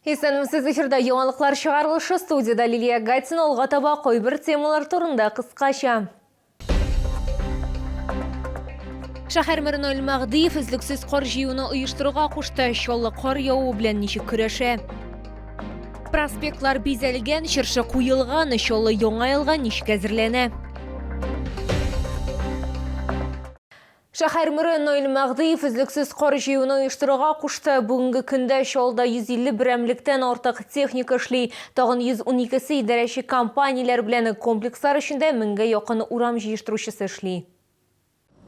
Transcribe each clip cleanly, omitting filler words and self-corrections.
Сіз эфирда яңалыклар чыгарылышы, студияда Лилия Гатина, алга таба койбір темалар турында кыскача. Шәһәр мэрі Ноэль Магдиев үзлексез кар җыюны оештыруга кушты, чаллы кар яву белән ничек көрәшә. Проспектлар бизәлгән, чыршы куелган, чаллы яңа елга ничек әзерләнә. Шәһәр мэрі Ноэль Магдиев үзлексез кар җыюны оештыруга кушты. Бүгенге көндә чаллыда 150 берәмлектән артык техника эшли. Тагын 112 идарәче компанияләр белән комплекслар эчендә 1000гә якын урам җыештыручысы эшли.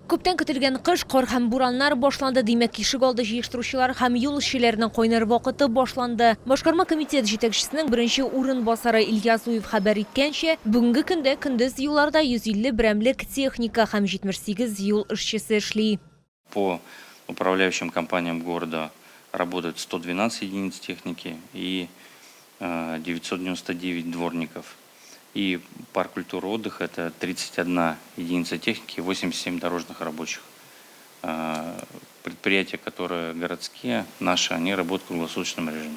Күптән көтелгән кыш, кар һәм бураннар башланды. Димәк, ишек алды җыештыручылар һәм юл эшчеләренең кайнар вакыты башланды. Башкарма комитет җитәкчесенең беренче урынбасары Ильяс Уев хәбәр иткәнчә, бүгенге көндә көндез юлларда 150 берәмлек техника һәм 78 юл эшчесе эшли. По управляющим компаниям города работают 112 единиц техники и 999 дворников. И парк культуры и отдыха – это 31 единица техники и 87 дорожных рабочих. Предприятия, которые городские, наши, они работают в круглосуточном режиме.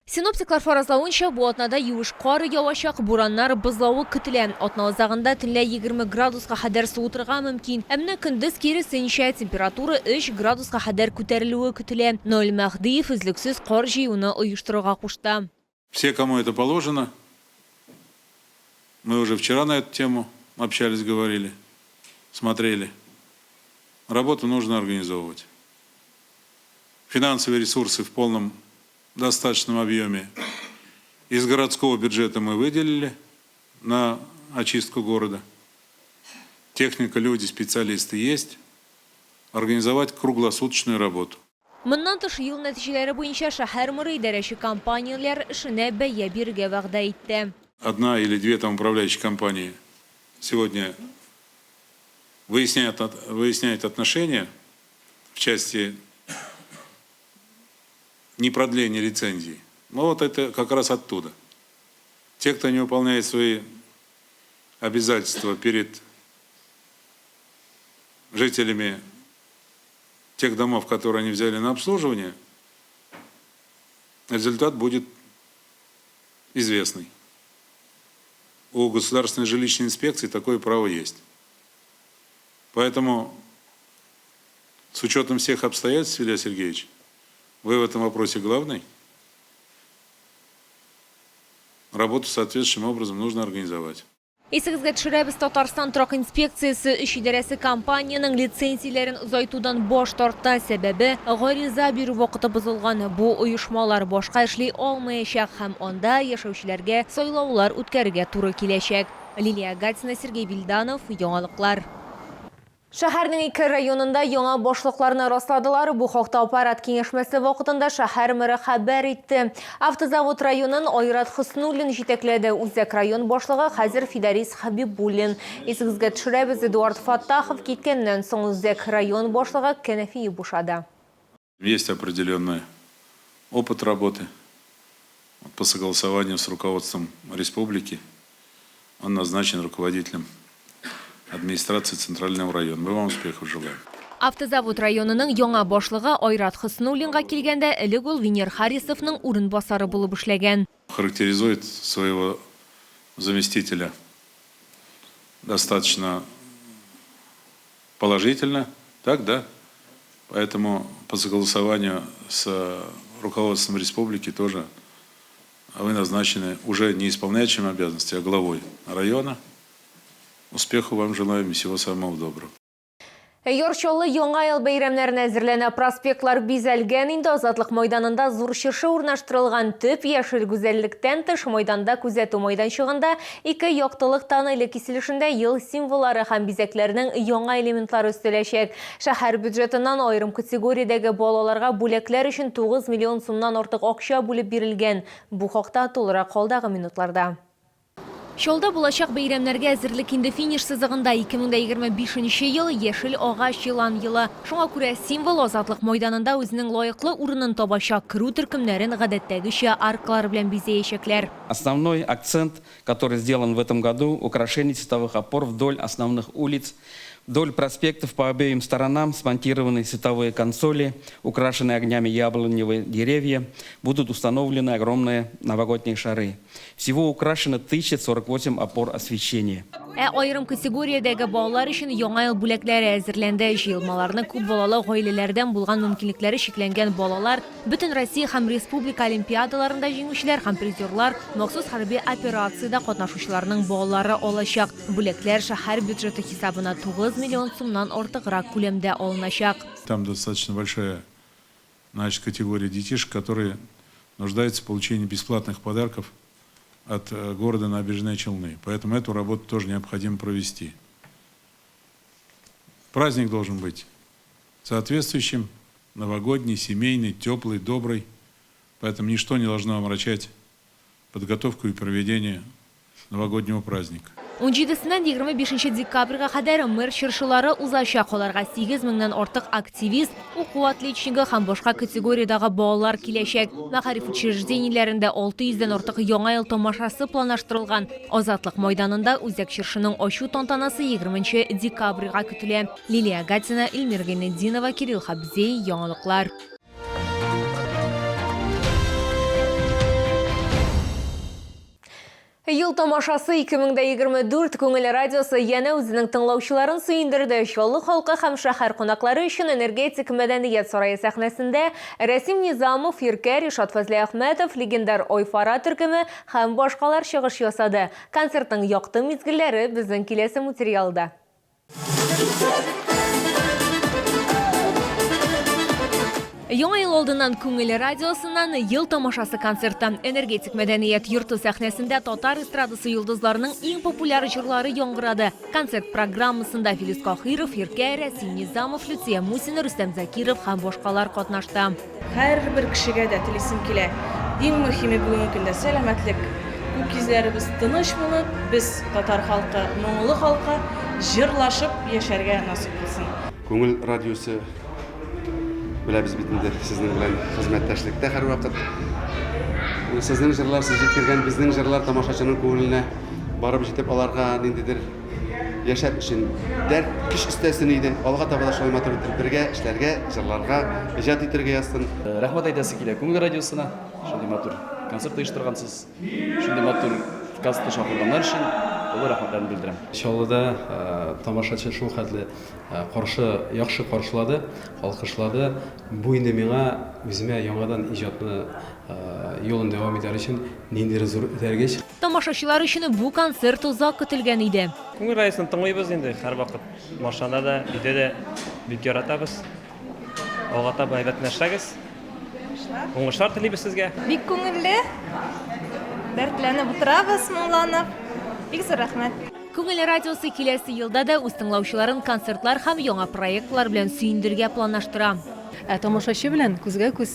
Синоптиклар фаразлавынча, бу атнада юеш кар явачак, бураннар бозлавы көтелә. Атна азагында төнлә 20 градуска хәдәр суытырга мөмкин. Әмма көндез киресенчә температура 3 градуска хәдәр күтәрелүе көтелә. Ноэль Магдиев үзлексез кар җыюны оештыруга кушты. Все, кому это положено, мы уже вчера на эту тему общались, говорили, смотрели. Работу нужно организовывать. Финансовые ресурсы в полном достаточном объеме из городского бюджета мы выделили на очистку города. Техника, люди, специалисты есть. Организовать круглосуточную работу. Моннан тыш ел нәтиҗәләре буенча шәһәр мэры идарәче компанияләр эшенә бәя бирергә вәгъдә итте. Одна или две там управляющие компании сегодня выясняют отношения в части непродления лицензии. Но вот это как раз оттуда. Те, кто не выполняет свои обязательства перед жителями тех домов, которые они взяли на обслуживание, результат будет известный. У государственной жилищной инспекции такое право есть. Поэтому, с учетом всех обстоятельств, Илья Сергеевич, вы в этом вопросе главный. Работу соответствующим образом нужно организовать. Исегезгә төшерәбез, Татарстан торак инспекциясе эш идарәсе компаниянең лицензияләрен озайтудан баш тартты. Сәбәбе гариза бирү вакыты бозылган. Бу оешмалар башка эшли алмаячак һәм анда яшәүчеләргә сайлаулар үткәрергә туры киләчәк. Лилия Гатина, Сергей Вильданов, яңалыклар. Шәһәрнең 2 районында яңа башлыкларны расладылар. Бу хакта аппарат киңәшмәсе вакытында шәһәр мэры хәбәр итте. Автозавод районын Айрат Хөснуллин җитәкләде. Үзәк район башлыгы хәзер Фидарис Хәбибуллин. Исегезгә төшерәбез, Эдуард Фаттахов киткәннән соң үзәк район башлыгы Кәнәфи бушады. Есть определенный опыт работы по согласованию с руководством республики. Он назначен руководителем администрации Центрального района. Мы вам успехов желаем. Автозавод районының яңа башлыгы Айрат Хөснуллинга килгәндә, элек ул Венер Харисовның урынбасары булып эшләгән. Характеризует своего заместителя достаточно положительно, так, да? Поэтому по согласованию с руководством республики тоже вы назначены уже не исполняющим обязанности, а главой района. Успеху вам желаем и всего самого доброго. Йорчолы яңа ел бәйрәмнәренә әзерләнә, проспектлар бизәлгән, инде Азатлык мәйданында зур чыршы урнаштырылган. Төп яшел гүзәллектән тыш мәйданда күзәтү мәйданчыгында 2 яктылык тоннеле киселешендә ел символлары һәм бизәкләрнең яңа элементлары өстәләчәк. Шәһәр бюджетыннан аерым категориядәге балаларга бүләкләр өчен 9 миллион сумнан артык акча бүлеп бирелгән. Бу хакта тулырак калдагы минутларда. Чаллыда булачак бәйрәмнәргә әзерлек инде финиш сызыгында. 2025 ел яшел агач елан елы. Шуңа күрә символ Азатлык мәйданында үзенең лаеклы урынын табачак. Керү төркемнәрен гадәттәгечә аркалар белән бизәячәкләр. Основной акцент, который сделан в этом году, украшение световых опор вдоль основных улиц Вдоль проспектов по обеим сторонам смонтированы световые консоли, украшенные огнями яблоневые деревья, будут установлены огромные новогодние шары. Всего украшено 1048 опор освещения. Айрым категориядәге балалар өчен яңа ел бүләкләре әзерләнде. Җыелмаларны күп балалы гаиләләрдән булган мөмкинлекләре шикләнгән балалар, бөтен Россия һәм республика олимпиадаларында җиңүчеләр һәм призерлар, махсус хәрби операциядә катнашучыларның балалары алачак. Бүләкләр шәһәр бюджеты хисабына 9 миллион сумнан артыграк күләмдә алыначак. Там достаточно большая категория детишек, которые нуждаются в получении бесплатных подарков от города Набережные Челны. Поэтому эту работу тоже необходимо провести. Праздник должен быть соответствующим, новогодний, семейный, теплый, добрый. Поэтому ничто не должно омрачать подготовку и проведение новогоднего праздника. 17-нән 25 декабрьгә кадәр мэр чыршылары узачак. Аларга 8 меңнән артык активист, уку отличнигы һәм башка категориядагы балалар киләчәк. Мәгариф учреждениеләрендә 600-дән артык яңа ел тамашасы планлаштырылган. Азатлык мәйданында үзәк чыршының ачу тантанасы 20 декабрьгә көтелә. Лилия Гатина, Эльмира Гайнетдинова, Кирилл Хабзей, яңалыклар. Ел тамашасы 2024 Күңел радиосы яна үзенең тыңлаучыларын сөендерде. Чаллы халкы һәм шәһәр кунаклары өчен энергетик мәдәният сарае сәхнәсендә Рәсим Низамов, Иркә, Ришат Фазли Әхмәтов, легендар Ойфара төркеме һәм башкалар чыгыш ясады. Концертның якты мизгелләре безнең киләсе материалда. Яңа ел алдыннан Күңел радиосыннан ел тамашасы концерты. Энергетик мәдәният йорты сәхнәсендә татар эстрадасы йолдызларының иң популяр җырлары яңгырады. Концерт программасында Филис Кахиров, Иркә, Рәсим Низамов, Люция Мусина, Рөстәм Закиров һәм башкалар катнашты. Һәрбер кешегә дә телисем килә. Иң мөһиме бүгенге көндә сәламәтлек. Күк йөзләребез тыныч булып, без татар халкы, моңлы халкы җырлашып яшәргә насыйп булсын. Күңел радиосы Біләбіз бітінде сіздің білән хезмәттәшлектә һәр вакыт. Сезнең җырлар, сез җиткергән безнең җырлар тамашачының күңеленә барып җитеп аларга ниндидер яшәп өчен дәрт көч өстәсен иде. Алга таба да шулай матур итеп бергә эшләргә, җырларга, иҗат итәргә язсын. Рәхмәт әйтәсе килә Күңел радиосына. Шундый матур концерт оештыргансыз. Шундый матур кастка шакырганнар өчен олы рәхмәтләрен белдерәм. Чаллыда тамашачы шул хәтле яхшы каршылады, алкышлады. Бу инде миңа үземә яңадан иҗатны юлын дәвам итәр өчен ниндидер зур этәргеч. Тамашачылар өчен бу концерт узак көтелгән иде. Күңел радиосын тыңлыйбыз инде һәр вакыт. Машинада да, өйдә дә бик яратабыз. Алга таба әйбәт эшләгез. Уңышлар телибез сезгә. Бик күңелле. Дәртләнеп утырабыз, моңланып. Бик зур рәхмәт. Күңел радиосы киләсе елда да үз тыңлаучыларын концертлар һәм яңа проектлар белән сөендергә планлаштыра. Тамашачы белән күзгә-күз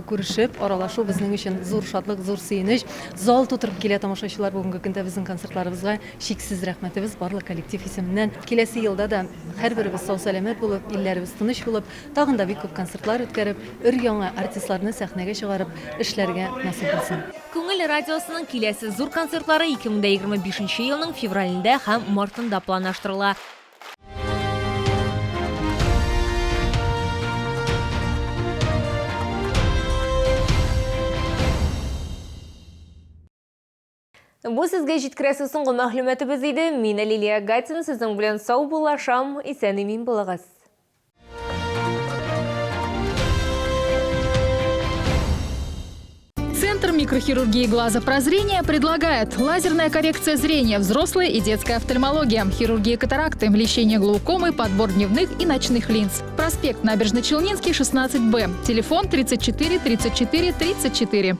күрешеп, аралашу безнең өчен зур шатлык, зур сөенеч. Зал тутырып килә тамашачылар бүгенге көндә безнең концертларыбызга чиксез рәхмәтебез барлык коллектив исеменнән. Киләсе елда да һәрберебез сау-сәламәт булып, илләребез тыныч булып, тагын да бик күп концертлар үткәреп, өр-яңа артистларны сәхнәгә чыгарып, эшләргә насыйп булсын. Күңел радиосының киләсе зур концертлары 2025 елның февралендә һәм мартында планлаштырыла. Бу сезгә җиткерәсе соңгы мәгълүматыбыз иде. Мин Лилия Гатина, сезнең белән сау булашам, исән-имин булыгыз. Центр микрохирургии глаза прозрения предлагает лазерная коррекция зрения, взрослая и детская офтальмология, хирургия катаракты, лечение глаукомы, подбор дневных и ночных линз. Проспект Набережно-Челнинский, 16Б. Телефон 34 34 34.